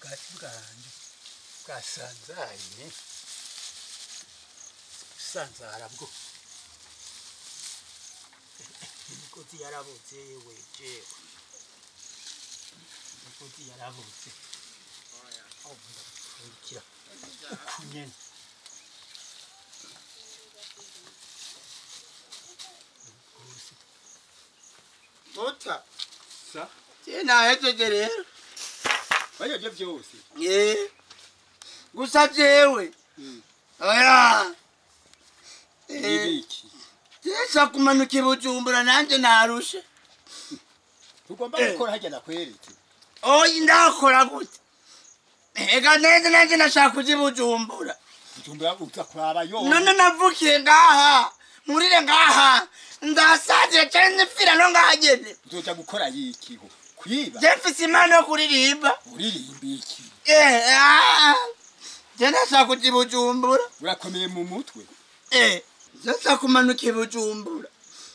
ubwatsi bwanje bwasanzaye sanzara bwo imigozi yarabuze yewe jewe imigozi yarabuze aho ndakira ukunyene Tota sa tena hejeje rero bayoje vyose gusa jewe oya ibiki tesa kumanuka ibujumbura nanje narushe tugomba gukora hajya nakweretse oyi ndakora gute ega neze nanje nashaka kuja ibujumbura Bujumbura uza kuraba yo none navukiye ngaha murire ngaha ndasaje cyane fira no ngahagene uzoja gukora yikiho kwiba je mfise imana yo kuririmba uririmba iki je nashaka kuja ibujumbura urakomeye mu mutwe nshaka kumanuka ibujumbura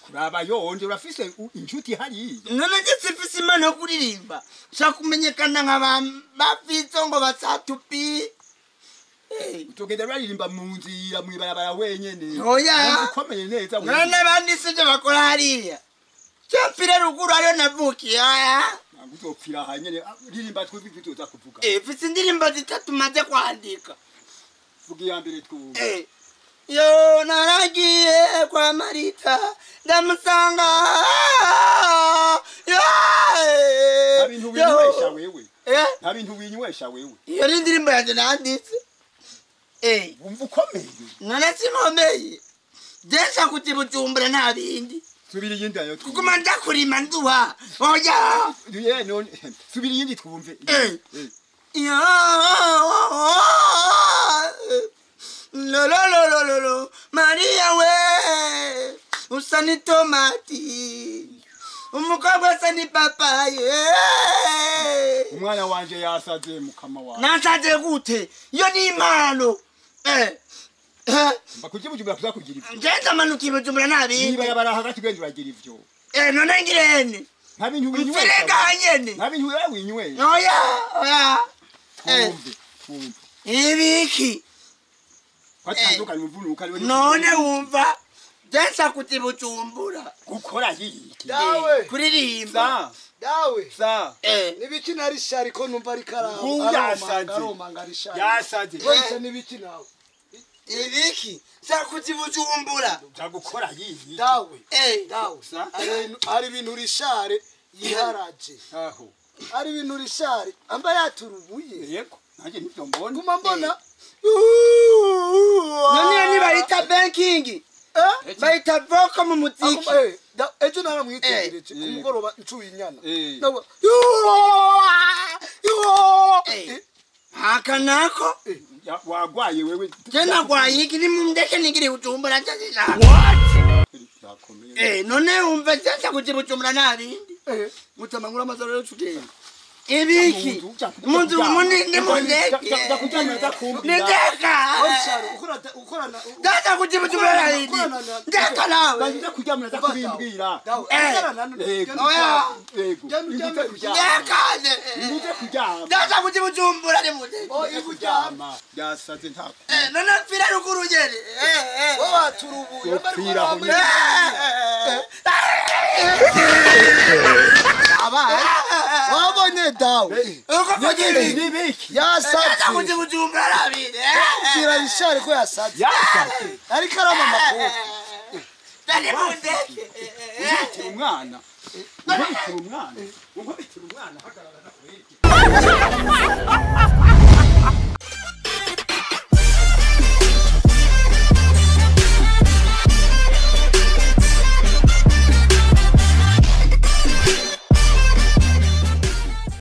kuraba yonje urafise inshuti hariya none je sifise imana yo kuririmba nshaka kumenyekana nk'abafitso ngo basatupi utogenda baririmba mu nzira mwibarabara wenyene oya ukomeye neza none abandi sije bakora hariya cyapfire ruguru ayo navukiye uzopfira hanyene ririmba twebwe tuzoza kuvuga mfise indirimbo zitatu maze kwandika vuga iya mbere twumva yo naragiye kwa Marita ndamusanga nta bintu winywesha wewe nta bintu winywesha wewe iyo ni indirimbo yanje nanditse wumva ukomeye none sinkomeye jesha kuti Bujumbura nta bindi subira iyindi ayo kuguma ndakurima nduha oya none subira iyindi twumve yo lo Maria we usani tomati umukobwa usani papaye umwana wanje yasaze mukama wawe nasaze gute yo ni impano bakuje Bujumbura kuza kugira ivyo ngenda manuka Bujumbura nabindi niba yabara hagati genda uragira ivyo none ngirene nta bintu winywesha mfirega nyene nta bintu wewe winywesha oya twumve ibiki kwatanduka n'umuvunuka none wumva jesha kuti Bujumbura gukora yiki dawe kuririmba dawe sa nibiki nari shari ko numva ari karamo aroma ngarishari yasaze wese nibiki nawe ibiki sakuti Bujumbura gukora yiki dawe dawe ari ibintu rishare yiharaje aho ari ibintu rishare amba yaturubuye yego nanje nivyo mbona kuma mbona none ni bayita banking bayita voko mu muziki ejo naramwitegereje ku mugoroba ncuye inyana haka nako wagwaye wewe tena gwayiki ni mundeke nigiri Bujumbura cyazija none umva cyasa kuti Bujumbura nabindi mutamangura amazaro yo chuteni ibiki munzu munini mundeke ndeka ukorana ndaza kuti Bujumbura nabindi ndeka nawe ndajya kuryamira ndakubimbwira oya ndeka ndije kuryama ndaza kuti Bujumbura ni mundeke kuryama yasaze nta none mfira ruguru nyene waturubuye upfira aho wabonye dawe nibiki yasaze kuti Bujumbura nabindi bira rishare ko yasaze ariko arama makuru ndani mundeke umwana umwana hagarara na